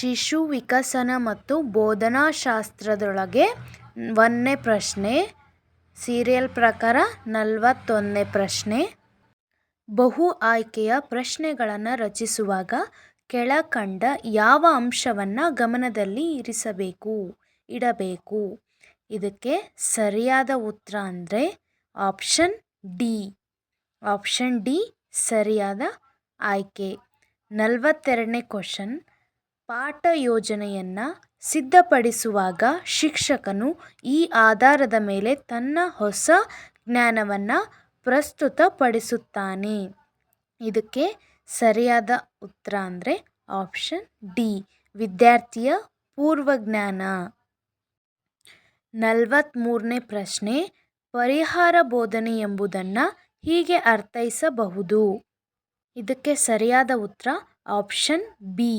ಶಿಶು ವಿಕಸನ ಮತ್ತು ಬೋಧನಾಶಾಸ್ತ್ರದೊಳಗೆ 1ನೇ ಪ್ರಶ್ನೆ. ಸೀರಿಯಲ್ ಪ್ರಕಾರ 41ನೇ ಪ್ರಶ್ನೆ. ಬಹು ಆಯ್ಕೆಯ ಪ್ರಶ್ನೆಗಳನ್ನು ರಚಿಸುವಾಗ ಕೆಳಕಂಡ ಯಾವ ಅಂಶವನ್ನು ಗಮನದಲ್ಲಿ ಇಡಬೇಕು? ಇದಕ್ಕೆ ಸರಿಯಾದ ಉತ್ತರ ಅಂದರೆ ಆಪ್ಷನ್ ಡಿ ಸರಿಯಾದ ಆಯ್ಕೆ. 42ನೇ ಕ್ವಶನ್. ಪಾಠ ಯೋಜನೆಯನ್ನು ಸಿದ್ಧಪಡಿಸುವಾಗ ಶಿಕ್ಷಕನು ಈ ಆಧಾರದ ಮೇಲೆ ತನ್ನ ಹೊಸ ಜ್ಞಾನವನ್ನು ಪ್ರಸ್ತುತಪಡಿಸುತ್ತಾನೆ. ಇದಕ್ಕೆ ಸರಿಯಾದ ಉತ್ತರ ಅಂದರೆ ಆಪ್ಷನ್ ಡಿ ವಿದ್ಯಾರ್ಥಿಯ ಪೂರ್ವಜ್ಞಾನ. 43ನೇ ಪ್ರಶ್ನೆ. ಪರಿಹಾರ ಬೋಧನೆ ಎಂಬುದನ್ನು ಹೀಗೆ ಅರ್ಥೈಸಬಹುದು. ಇದಕ್ಕೆ ಸರಿಯಾದ ಉತ್ತರ ಆಪ್ಷನ್ ಬಿ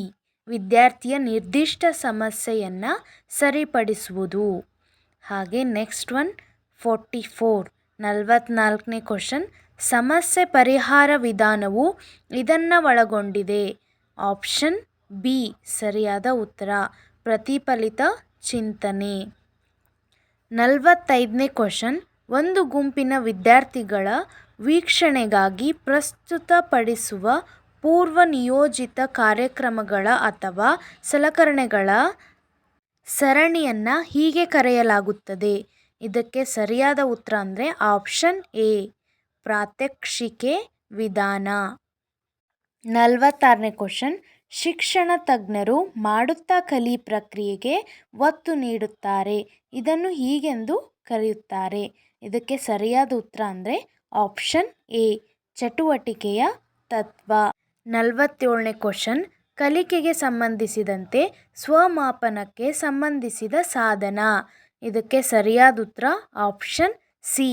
ವಿದ್ಯಾರ್ಥಿಯ ನಿರ್ದಿಷ್ಟ ಸಮಸ್ಯೆಯನ್ನು ಸರಿಪಡಿಸುವುದು. ಹಾಗೆ ನೆಕ್ಸ್ಟ್ 44ನೇ ಕ್ವಶನ್. ಸಮಸ್ಯೆ ಪರಿಹಾರ ವಿಧಾನವು ಇದನ್ನು ಒಳಗೊಂಡಿದೆ. ಆಪ್ಷನ್ ಬಿ ಸರಿಯಾದ ಉತ್ತರ ಪ್ರತಿಫಲಿತ ಚಿಂತನೆ. 45ನೇ ಕ್ವಶನ್. ಒಂದು ಗುಂಪಿನ ವಿದ್ಯಾರ್ಥಿಗಳ ವೀಕ್ಷಣೆಗಾಗಿ ಪ್ರಸ್ತುತಪಡಿಸುವ ಪೂರ್ವ ನಿಯೋಜಿತ ಕಾರ್ಯಕ್ರಮಗಳ ಅಥವಾ ಸಲಕರಣೆಗಳ ಸರಣಿಯನ್ನು ಹೀಗೆ ಕರೆಯಲಾಗುತ್ತದೆ. ಇದಕ್ಕೆ ಸರಿಯಾದ ಉತ್ತರ ಅಂದರೆ ಆಪ್ಷನ್ ಎ ಪ್ರಾತ್ಯಕ್ಷಿಕೆ ವಿಧಾನ. 46ನೇ ಕ್ವಶನ್. ಶಿಕ್ಷಣ ತಜ್ಞರು ಮಾಡುತ್ತಾ ಕಲಿ ಪ್ರಕ್ರಿಯೆಗೆ ಒತ್ತು ನೀಡುತ್ತಾರೆ. ಇದನ್ನು ಹೀಗೆಂದು ಕರೆಯುತ್ತಾರೆ. ಇದಕ್ಕೆ ಸರಿಯಾದ ಉತ್ತರ ಅಂದರೆ ಆಪ್ಷನ್ ಎ ಚಟುವಟಿಕೆಯ ತತ್ವ. 47ನೇ ಕ್ವಶನ್. ಕಲಿಕೆಗೆ ಸಂಬಂಧಿಸಿದಂತೆ ಸ್ವಮಾಪನಕ್ಕೆ ಸಂಬಂಧಿಸಿದ ಸಾಧನ. ಇದಕ್ಕೆ ಸರಿಯಾದ ಉತ್ತರ ಆಪ್ಷನ್ ಸಿ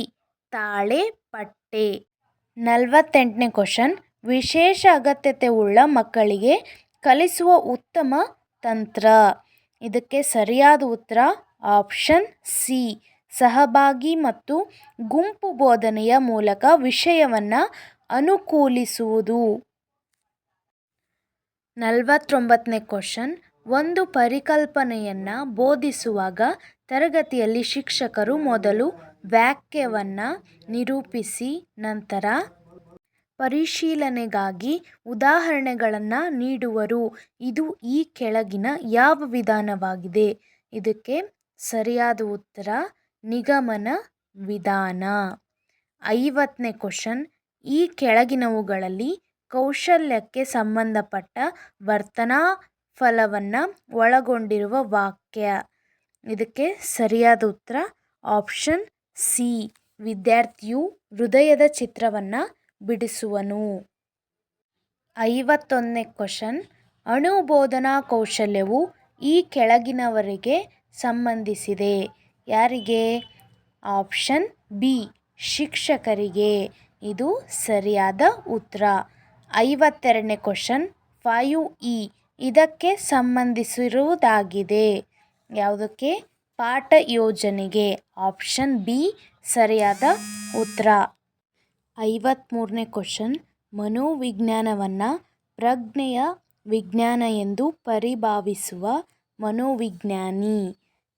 ತಾಳೆ ಪಟ್ಟೆ. 48ನೇ ಕ್ವಶನ್. ವಿಶೇಷ ಅಗತ್ಯತೆ ಉಳ್ಳ ಮಕ್ಕಳಿಗೆ ಕಲಿಸುವ ಉತ್ತಮ ತಂತ್ರ. ಇದಕ್ಕೆ ಸರಿಯಾದ ಉತ್ತರ ಆಪ್ಷನ್ ಸಿ ಸಹಭಾಗಿ ಮತ್ತು ಗುಂಪು ಬೋಧನೆಯ ಮೂಲಕ ವಿಷಯವನ್ನು ಅನುಕೂಲಿಸುವುದು. 49ನೇ ಕ್ವಶನ್. ಒಂದು ಪರಿಕಲ್ಪನೆಯನ್ನು ಬೋಧಿಸುವಾಗ ತರಗತಿಯಲ್ಲಿ ಶಿಕ್ಷಕರು ಮೊದಲು ವಾಕ್ಯವನ್ನು ನಿರೂಪಿಸಿ ನಂತರ ಪರಿಶೀಲನೆಗಾಗಿ ಉದಾಹರಣೆಗಳನ್ನು ನೀಡುವರು. ಇದು ಈ ಕೆಳಗಿನ ಯಾವ ವಿಧಾನವಾಗಿದೆ? ಇದಕ್ಕೆ ಸರಿಯಾದ ಉತ್ತರ ನಿಗಮನ ವಿಧಾನ. 50ನೇ ಕ್ವಶನ್. ಈ ಕೆಳಗಿನವುಗಳಲ್ಲಿ ಕೌಶಲ್ಯಕ್ಕೆ ಸಂಬಂಧಪಟ್ಟ ವರ್ತನಾ ಫಲವನ್ನು ಒಳಗೊಂಡಿರುವ ವಾಕ್ಯ. ಇದಕ್ಕೆ ಸರಿಯಾದ ಉತ್ತರ ಆಪ್ಷನ್ ಸಿ ವಿದ್ಯಾರ್ಥಿಯು ಹೃದಯದ ಚಿತ್ರವನ್ನು ಬಿಡಿಸುವನು. 51ನೇ ಕ್ವಶನ್. ಅನುಬೋಧನಾ ಕೌಶಲ್ಯವು ಈ ಕೆಳಗಿನವರಿಗೆ ಸಂಬಂಧಿಸಿದೆ. ಯಾರಿಗೆ? ಆಪ್ಷನ್ ಬಿ ಶಿಕ್ಷಕರಿಗೆ. ಇದು ಸರಿಯಾದ ಉತ್ತರ. 52ನೇ ಕ್ವಶನ್. 5E ಇದಕ್ಕೆ ಸಂಬಂಧಿಸಿರುವುದಾಗಿದೆ. ಯಾವುದಕ್ಕೆ? ಪಾಠ ಯೋಜನೆಗೆ. ಆಪ್ಷನ್ ಬಿ ಸರಿಯಾದ ಉತ್ತರ. 53ನೇ ಕ್ವಶನ್. ಮನೋವಿಜ್ಞಾನವನ್ನು ಪ್ರಜ್ಞೆಯ ವಿಜ್ಞಾನ ಎಂದು ಪರಿಭಾವಿಸುವ ಮನೋವಿಜ್ಞಾನಿ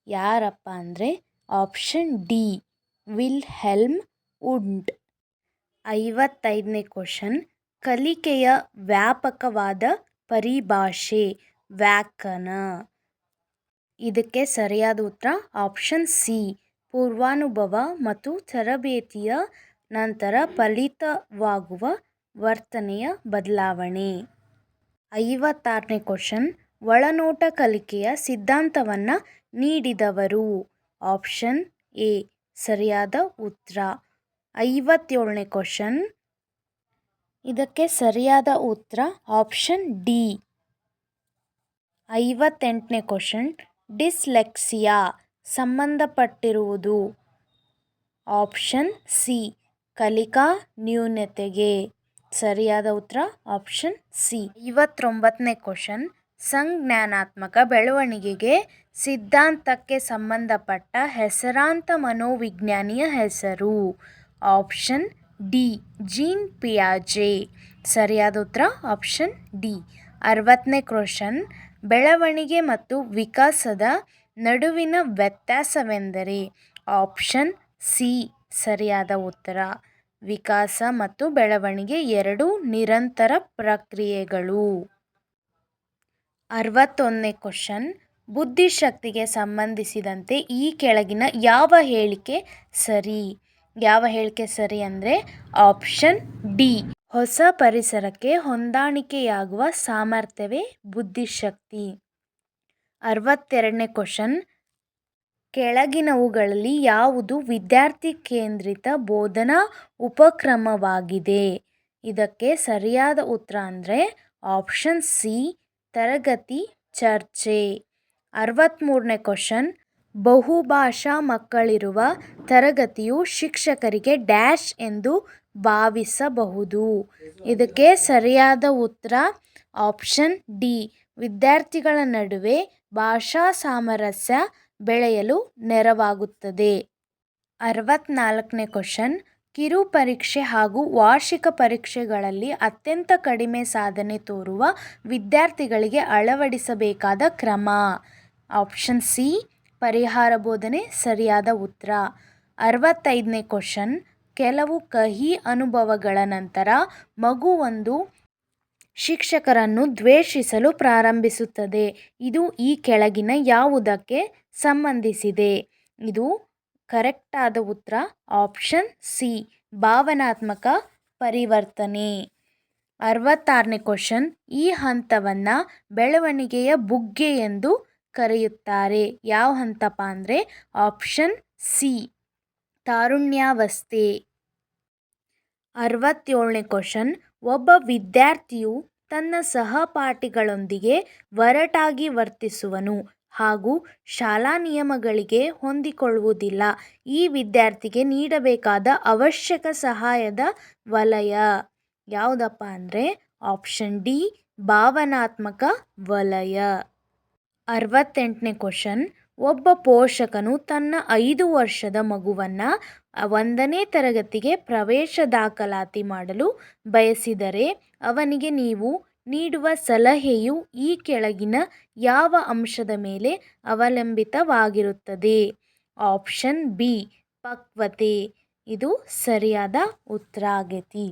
ಯಾರಪ್ಪ ಅಂದರೆ ಆಪ್ಷನ್ ಡಿ ವಿಲ್ಹೆಲ್ಮ್ ವುಂಟ್. 55ನೇ ಕ್ವಶನ್. ಕಲಿಕೆಯ ವ್ಯಾಪಕವಾದ ಪರಿಭಾಷೆ ವ್ಯಾಕರಣ. ಇದಕ್ಕೆ ಸರಿಯಾದ ಉತ್ತರ ಆಪ್ಷನ್ ಸಿ ಪೂರ್ವಾನುಭವ ಮತ್ತು ತರಬೇತಿಯ ನಂತರ ಫಲಿತವಾಗುವ ವರ್ತನೆಯ ಬದಲಾವಣೆ. 56ನೇ ಕ್ವಶನ್. ಒಳನೋಟ ಕಲಿಕೆಯ ಸಿದ್ಧಾಂತವನ್ನು ನೀಡಿದವರು. ಆಪ್ಷನ್ ಎ ಸರಿಯಾದ ಉತ್ತರ. 57ನೇ ಕ್ವಶನ್. ಇದಕ್ಕೆ ಸರಿಯಾದ ಉತ್ತರ ಆಪ್ಷನ್ ಡಿ. 58ನೇ ಕ್ವಶನ್. ಡಿಸ್ಲೆಕ್ಸಿಯಾ ಸಂಬಂಧಪಟ್ಟಿರುವುದು. ಆಪ್ಷನ್ ಸಿ ಕಲಿಕಾ ನ್ಯೂನತೆಗೆ. ಸರಿಯಾದ ಉತ್ತರ ಆಪ್ಷನ್ ಸಿ. 59ನೇ ಕ್ವಶನ್. ಸಂಜ್ಞಾನಾತ್ಮಕ ಬೆಳವಣಿಗೆಗೆ ಸಿದ್ಧಾಂತಕ್ಕೆ ಸಂಬಂಧಪಟ್ಟ ಹೆಸರಾಂತ ಮನೋವಿಜ್ಞಾನಿಯ ಹೆಸರು. ಆಪ್ಷನ್ ಡಿ ಜೀನ್ ಪಿಯಾಜೆ. ಸರಿಯಾದ ಉತ್ತರ ಆಪ್ಷನ್ ಡಿ. 60ನೇ ಕ್ವಶನ್. ಬೆಳವಣಿಗೆ ಮತ್ತು ವಿಕಾಸದ ನಡುವಿನ ವ್ಯತ್ಯಾಸವೆಂದರೆ? ಆಪ್ಷನ್ ಸಿ ಸರಿಯಾದ ಉತ್ತರ. ವಿಕಾಸ ಮತ್ತು ಬೆಳವಣಿಗೆ ಎರಡೂ ನಿರಂತರ ಪ್ರಕ್ರಿಯೆಗಳು. 61ನೇ ಕ್ವಶನ್. ಬುದ್ಧಿಶಕ್ತಿಗೆ ಸಂಬಂಧಿಸಿದಂತೆ ಈ ಕೆಳಗಿನ ಯಾವ ಹೇಳಿಕೆ ಸರಿ? ಯಾವ ಹೇಳಿಕೆ ಸರಿ ಅಂದರೆ ಆಪ್ಷನ್ ಡಿ. ಹೊಸ ಪರಿಸರಕ್ಕೆ ಹೊಂದಾಣಿಕೆಯಾಗುವ ಸಾಮರ್ಥ್ಯವೇ ಬುದ್ಧಿಶಕ್ತಿ. 62ನೇ ಕ್ವಶನ್. ಕೆಳಗಿನವುಗಳಲ್ಲಿ ಯಾವುದು ವಿದ್ಯಾರ್ಥಿ ಕೇಂದ್ರಿತ ಬೋಧನಾ ಉಪಕ್ರಮವಾಗಿದೆ? ಇದಕ್ಕೆ ಸರಿಯಾದ ಉತ್ತರ ಅಂದರೆ ಆಪ್ಷನ್ ಸಿ ತರಗತಿ ಚರ್ಚೆ. 63ನೇ ಕ್ವಶನ್. ಬಹುಭಾಷಾ ಮಕ್ಕಳಿರುವ ತರಗತಿಯು ಶಿಕ್ಷಕರಿಗೆ ಡ್ಯಾಶ್ ಎಂದು ಭಾವಿಸಬಹುದು. ಇದಕ್ಕೆ ಸರಿಯಾದ ಉತ್ತರ ಆಪ್ಷನ್ ಡಿ. ವಿದ್ಯಾರ್ಥಿಗಳ ನಡುವೆ ಭಾಷಾ ಸಾಮರಸ್ಯ ಬೆಳೆಯಲು ನೆರವಾಗುತ್ತದೆ. 64ನೇ ಕ್ವಶನ್. ಕಿರು ಪರೀಕ್ಷೆ ಹಾಗೂ ವಾರ್ಷಿಕ ಪರೀಕ್ಷೆಗಳಲ್ಲಿ ಅತ್ಯಂತ ಕಡಿಮೆ ಸಾಧನೆ ತೋರುವ ವಿದ್ಯಾರ್ಥಿಗಳಿಗೆ ಅಳವಡಿಸಬೇಕಾದ ಕ್ರಮ? ಆಪ್ಷನ್ ಸಿ ಪರಿಹಾರ ಬೋಧನೆ ಸರಿಯಾದ ಉತ್ತರ. 65ನೇ ಕ್ವಶನ್. ಕೆಲವು ಕಹಿ ಅನುಭವಗಳ ನಂತರ ಮಗುವೊಂದು ಶಿಕ್ಷಕರನ್ನು ದ್ವೇಷಿಸಲು ಪ್ರಾರಂಭಿಸುತ್ತದೆ. ಇದು ಈ ಕೆಳಗಿನ ಯಾವುದಕ್ಕೆ ಸಂಬಂಧಿಸಿದೆ? ಇದು ಕರೆಕ್ಟಾದ ಉತ್ತರ ಆಪ್ಷನ್ ಸಿ ಭಾವನಾತ್ಮಕ ಪರಿವರ್ತನೆ. 66ನೇ ಕ್ವಶನ್. ಈ ಹಂತವನ್ನು ಬೆಳವಣಿಗೆಯ ಬುಗ್ಗೆ ಎಂದು ಕರೆಯುತ್ತಾರೆ. ಯಾವ ಹಂತಪ್ಪ ಅಂದರೆ ಆಪ್ಷನ್ ಸಿ ತಾರುಣ್ಯಾವಸ್ಥೆ. 67ನೇ ಕ್ವಶನ್. ಒಬ್ಬ ವಿದ್ಯಾರ್ಥಿಯು ತನ್ನ ಸಹಪಾಠಿಗಳೊಂದಿಗೆ ಒರಟಾಗಿ ವರ್ತಿಸುವನು ಹಾಗೂ ಶಾಲಾ ನಿಯಮಗಳಿಗೆ ಹೊಂದಿಕೊಳ್ಳುವುದಿಲ್ಲ. ಈ ವಿದ್ಯಾರ್ಥಿಗೆ ನೀಡಬೇಕಾದ ಅವಶ್ಯಕ ಸಹಾಯದ ವಲಯ ಯಾವುದಪ್ಪ ಅಂದರೆ ಆಪ್ಷನ್ ಡಿ ಭಾವನಾತ್ಮಕ ವಲಯ. 68ನೇ ಕ್ವಶನ್. ಒಬ್ಬ ಪೋಷಕನು ತನ್ನ 5 ವರ್ಷದ ಮಗುವನ್ನು 1ನೇ ತರಗತಿಗೆ ಪ್ರವೇಶ ದಾಖಲಾತಿ ಮಾಡಲು ಬಯಸಿದರೆ ಅವನಿಗೆ ನೀವು ನೀಡುವ ಸಲಹೆಯು ಈ ಕೆಳಗಿನ ಯಾವ ಅಂಶದ ಮೇಲೆ ಅವಲಂಬಿತವಾಗಿರುತ್ತದೆ? ಆಪ್ಷನ್ ಬಿ ಪಕ್ವತೆ. ಇದು ಸರಿಯಾದ ಉತ್ತರ ಆಗೈತಿ.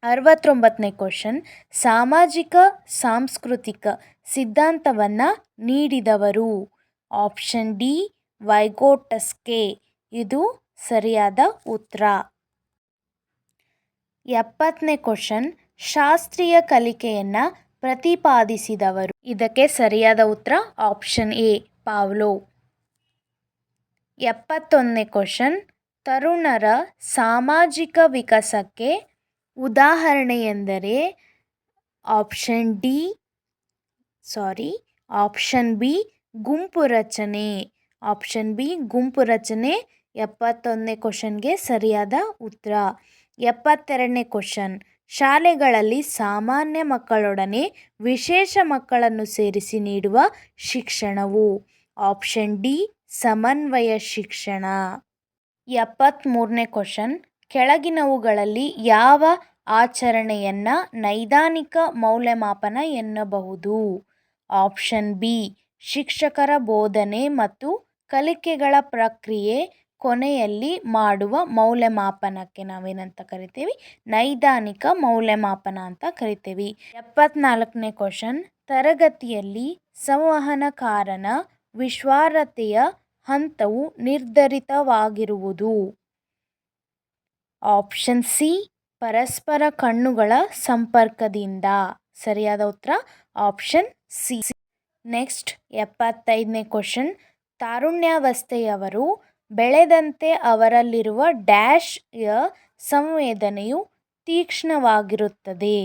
69ನೇ ಕ್ವಶನ್. ಸಾಮಾಜಿಕ ಸಾಂಸ್ಕೃತಿಕ ಸಿದ್ಧಾಂತವನ್ನು ನೀಡಿದವರು? Option D Vygotsky. ಇದು ಸರಿಯಾದ ಉತ್ತರ. 70ನೇ ಕ್ವಶನ್. ಶಾಸ್ತ್ರೀಯ ಕಲಿಕೆಯನ್ನು ಪ್ರತಿಪಾದಿಸಿದವರು? ಇದಕ್ಕೆ ಸರಿಯಾದ ಉತ್ತರ ಆಪ್ಷನ್ ಎ ಪಾವ್ಲೋವ್. 71ನೇ ಕ್ವಶನ್. ತರುಣರ ಸಾಮಾಜಿಕ ವಿಕಾಸಕ್ಕೆ ಉದಾಹರಣೆಯೆಂದರೆ? ಆಪ್ಷನ್ ಬಿ ಗುಂಪು ರಚನೆ. ಆಪ್ಷನ್ ಬಿ ಗುಂಪು ರಚನೆ 71ನೇ ಕ್ವಶನ್ಗೆ ಸರಿಯಾದ ಉತ್ತರ. 72ನೇ ಕ್ವಶನ್. ಶಾಲೆಗಳಲ್ಲಿ ಸಾಮಾನ್ಯ ಮಕ್ಕಳೊಡನೆ ವಿಶೇಷ ಮಕ್ಕಳನ್ನು ಸೇರಿಸಿ ನೀಡುವ ಶಿಕ್ಷಣವು? ಆಪ್ಷನ್ ಡಿ ಸಮನ್ವಯ ಶಿಕ್ಷಣ. 73ನೇ ಕ್ವಶನ್. ಕೆಳಗಿನವುಗಳಲ್ಲಿ ಯಾವ ಆಚರಣೆಯನ್ನು ನೈದಾನಿಕ ಮೌಲ್ಯಮಾಪನ ಎನ್ನಬಹುದು? ಆಪ್ಷನ್ ಬಿ ಶಿಕ್ಷಕರ ಬೋಧನೆ ಮತ್ತು ಕಲಿಕೆಗಳ ಪ್ರಕ್ರಿಯೆ ಕೊನೆಯಲ್ಲಿ ಮಾಡುವ ಮೌಲ್ಯಮಾಪನಕ್ಕೆ ನಾವೇನಂತ ಕರಿತೀವಿ? ನೈದಾನಿಕ ಮೌಲ್ಯಮಾಪನ ಅಂತ ಕರಿತೀವಿ. 74ನೇ ಕ್ವಶನ್. ತರಗತಿಯಲ್ಲಿ ಸಂವಹನಕಾರನ ವಿಶ್ವಾಸಾರ್ಹತೆಯ ಹಂತವು ನಿರ್ಧರಿತವಾಗಿರುವುದು? ಆಪ್ಷನ್ ಸಿ ಪರಸ್ಪರ ಕಣ್ಣುಗಳ ಸಂಪರ್ಕದಿಂದ. ಸರಿಯಾದ ಉತ್ತರ ಆಪ್ಷನ್ ಸಿ. ನೆಕ್ಸ್ಟ್ 75ನೇ ಕ್ವಶನ್. ತಾರುಣ್ಯಾವಸ್ಥೆಯವರು ಬೆಳೆದಂತೆ ಅವರಲ್ಲಿರುವ ಡ್ಯಾಶ್ ಯ ಸಂವೇದನೆಯು ತೀಕ್ಷ್ಣವಾಗಿರುತ್ತದೆ?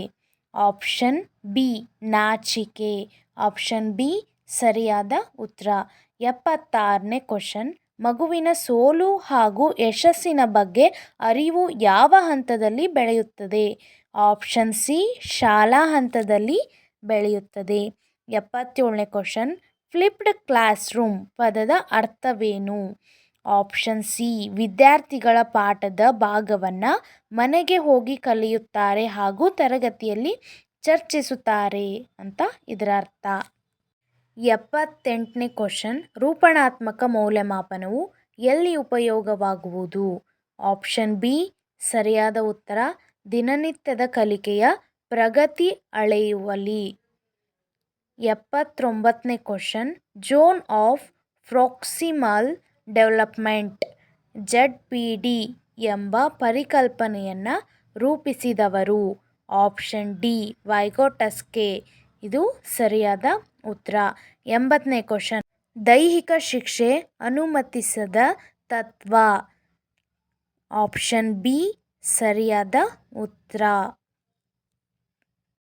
ಆಪ್ಷನ್ ಬಿ ನಾಚಿಕೆ. ಆಪ್ಷನ್ ಬಿ ಸರಿಯಾದ ಉತ್ತರ. 76ನೇ ಕ್ವಶನ್. ಮಗುವಿನ ಸೋಲು ಹಾಗೂ ಯಶಸ್ಸಿನ ಬಗ್ಗೆ ಅರಿವು ಯಾವ ಹಂತದಲ್ಲಿ ಬೆಳೆಯುತ್ತದೆ? ಆಪ್ಷನ್ ಸಿ ಶಾಲಾ ಹಂತದಲ್ಲಿ ಬೆಳೆಯುತ್ತದೆ. 77ನೇ ಕ್ವಶನ್. ಫ್ಲಿಪ್ಡ್ ಕ್ಲಾಸ್ ರೂಮ್ ಪದದ ಅರ್ಥವೇನು? ಆಪ್ಷನ್ ಸಿ ವಿದ್ಯಾರ್ಥಿಗಳ ಪಾಠದ ಭಾಗವನ್ನು ಮನೆಗೆ ಹೋಗಿ ಕಲಿಯುತ್ತಾರೆ ಹಾಗೂ ತರಗತಿಯಲ್ಲಿ ಚರ್ಚಿಸುತ್ತಾರೆ ಅಂತ ಇದರ ಅರ್ಥ. 78ನೇ ಕ್ವಶನ್, ರೂಪಣಾತ್ಮಕ ಮೌಲ್ಯಮಾಪನವು ಎಲ್ಲಿ ಉಪಯೋಗವಾಗುವುದು? ಆಪ್ಷನ್ ಬಿ ಸರಿಯಾದ ಉತ್ತರ ದಿನನಿತ್ಯದ ಕಲಿಕೆಯ ಪ್ರಗತಿ ಅಳೆಯುವಲ್ಲಿ. 79ನೇ question, zone of proximal development ZPD ಎಂಬ ಪರಿಕಲ್ಪನೆಯನ್ನು ರೂಪಿಸಿದವರು? Option D ವೈಗೊಟಸ್ಕಿ. ಇದು ಸರಿಯಾದ ಉತ್ತರ. 80ನೇ ಕ್ವಶನ್, ದೈಹಿಕ ಶಿಕ್ಷೆ ಅನುಮತಿಸದ ತತ್ವ? ಆಪ್ಷನ್ ಬಿ ಸರಿಯಾದ ಉತ್ತರ.